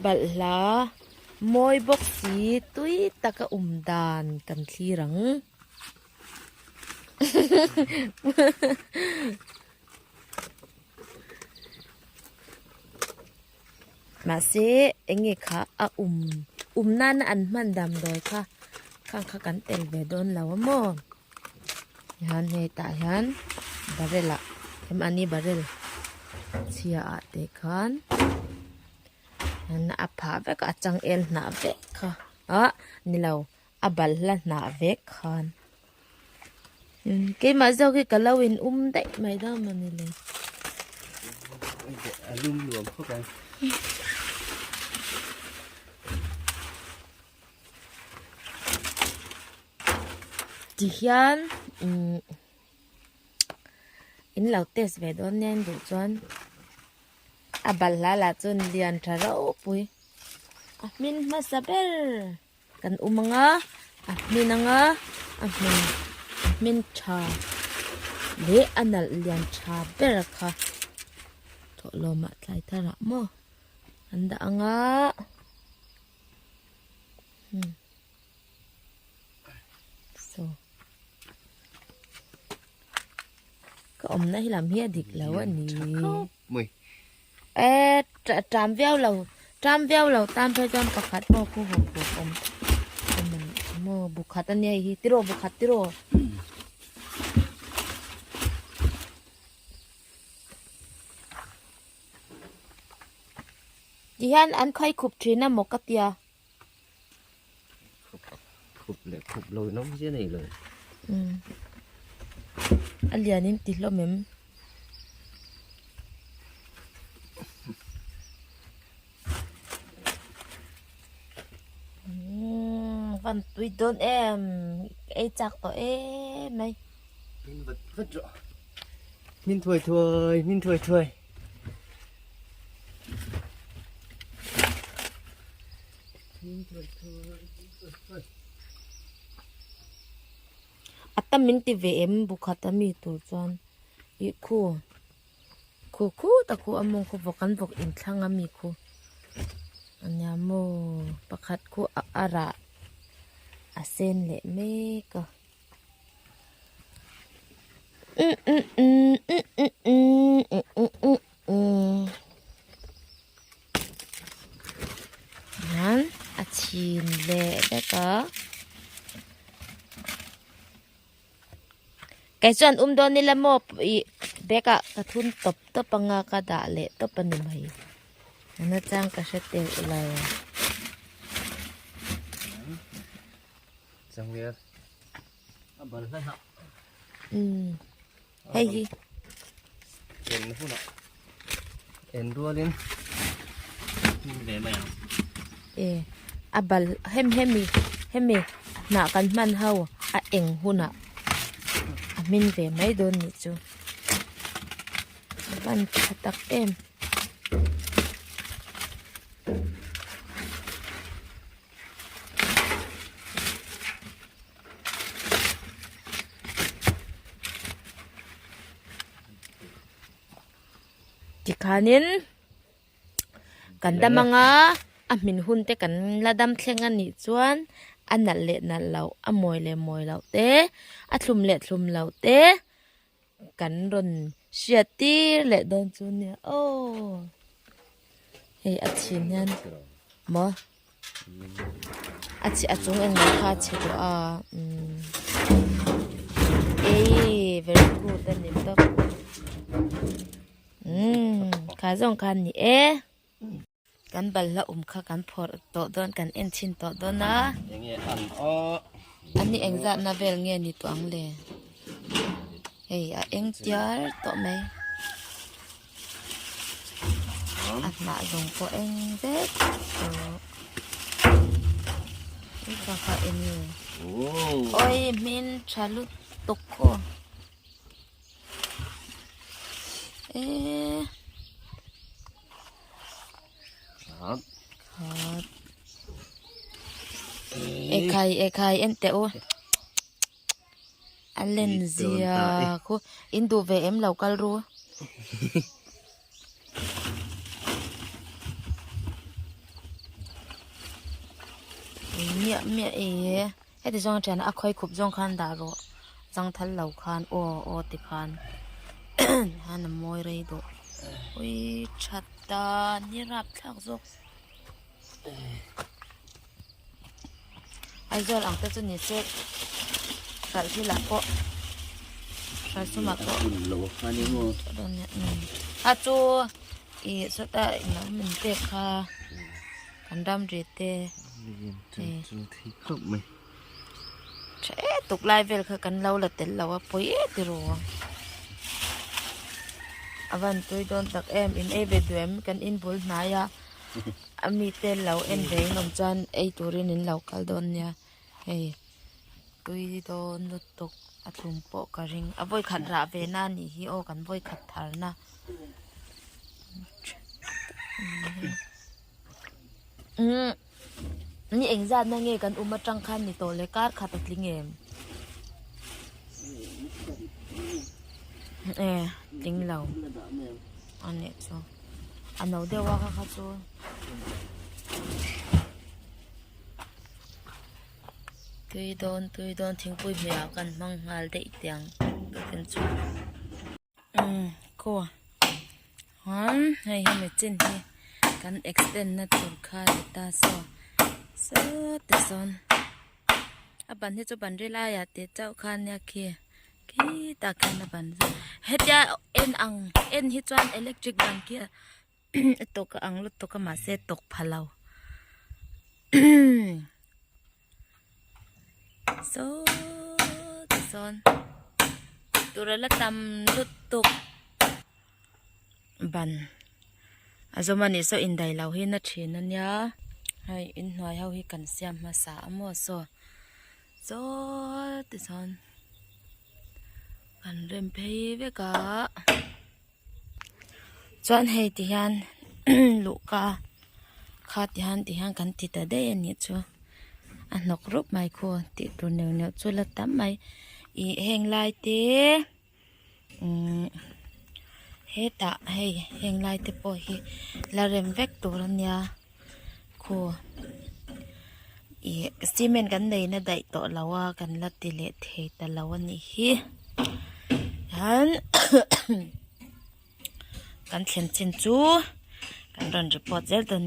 บัลลามอยบกสีตุยตะกะดานกันทีหลัง มาเสเอ็งค่ะนั่นอันมันดำโดยค่ะข้างกันเตลเวดอนแล้วมั้งยันเฮตายันบาร์เรลละเอ็มอันนี้บาร์เรลเชียอาเตกันยันอาภาเวกอาจังเอลนาเวกค่ะนี่เราอาบัลละนาเวกค่ะกี่มาเจ้ากี่กะลาวินได้ไม่ได้มันนี่เลยลุ่มหลวมเข้าไปจีฮันอินเราเตสเวดอนเนี่ยดูจวนอาบัลลาลาจนเรียนทาราโอปุยมินมาซาเบลกันมังมินังมินชาเลอันนั้นเรียนชาเบลค่ะโถโลมาไลทาระโมอันดาsoก็น่าให้ลำเฮียดิกแล้ววันนี้จามเวลเราตามไปจำประคัดโมคู่ของผมมันโมบุคัดอันนี้ฮิติโรบุคัดติโรยี่ฮันอันค่อยขุบทีน่ะหมกกะเตียขุบเลยขุบเลยน้องเสียนี่เลยอันเลียนี่ติดลมมั้มวันตุยโดนไอจักตัวไหมมินวัดจ่อมินถวยมินถวยอัตมินติเวมบุคตมีตัวจวนอีคู่ตะคู่อมงคู่บกันบกอินทางมีคู่อันยาโมประคัดคู่อาระอาเซนเละเมก็นั้นอาชินเละได้ก็ไก่ส่วนโดนนี่ละโมอีเบกะกระทุนตบตบปังงากระดาเละตบปนิมัยนั่นจ้างกระเชตเตออะไรจังเวียบัลเลยฮะเฮ้ยเอ็นพูดอ่ะเอ็นรัวลิ้นนี่เดี๋ยวไหมบัลเฮมหนากันมันเฮาเอ็งหุ่นมินเวไม่โดนนี่จูบันตักจิขานินกันดามังมินหุ่นเตกันละดำเทงันนี่จวนอันนั่นเละนั่นเรามวยเราเตทุ่มเละทุ่มเราเตกันรนเชียตีเละโดนจูเนี่ยโอ้เฮ้ยอัดชินยันมออัดจงเองนะคะเชิดvery good อันนี้ต้องข้าจงคันนี่กันบัลละค่ะกันพอโตโดนกันชินโตโดนนะอย่างเงี้ยอันนี้เองจะนาเวลเงี้ยนี่ตัวอังเลยเฮ้ยเองเจอตัวไหมอันน่าลงก็เองเด็กนี่ก็ค่ะเองเลยโอ้ยมินชาลุตกโคครับเอไข่เอ็นเตโออันเลนเซียคูอินดูเวเอ็มเราก็รู้ mẹ ấy hết thì dòng chén à khơi khúc dòng khan đá rồi dòng thල් lẩu khan ô thì khan han nằm môi đây độ ôi chặt ta như rạp thác rồi ai giờ làm tới cho nhỉ chết tại khi là có sai số mà có lỗ anh đi mua đó nè à chú ý số tại nó mình tê kha cần đâm gì tê thì không mày chế tục lai về khơi cần lâu là tiền lâu à bối từ rồi avan tôi don tak em in e về em cần in bol naya ami te lâu em về ngom chan ei turin in lâu kal don nha hey tôi don nút tục atum po ka ring avoi khat ra ve na ni hi o kan voi khat thar na ni eng zat na nge kan uma tang khan ni to le kar khat atling em tính lâu anh nè cho anh nấu đeo qua khá cho tôi đón tiếng bùi mèo cần mong hal đậy tiếng cái phần chú cô hả hay hay trên thì cần extend na tur kha ta so te son à bạn thì cho bạn đi la ya te cháu khan ya kia ki ta kan na ban het ya en hi chuan electric ban kia to ka ang lut to ka ma se tok phalau so son turala tam lut tok ban azomani so in dai lau hi na thin an ya hai in hnai hau hi kan siam ma sa amo so te son kan rem phei ve ka chuan hei ti hian lu ka kha ti han kan ti ta de ni chu a nok rup mai kho ti tu neu chu la tam mai i heng lai te he ta hei heng lai te po hi la rem vek tu ran ya kho i cement kan nei na dai to lawa kan la ti le thei ta lawa ni hi han kan thlen chin chu kan ron report zel ton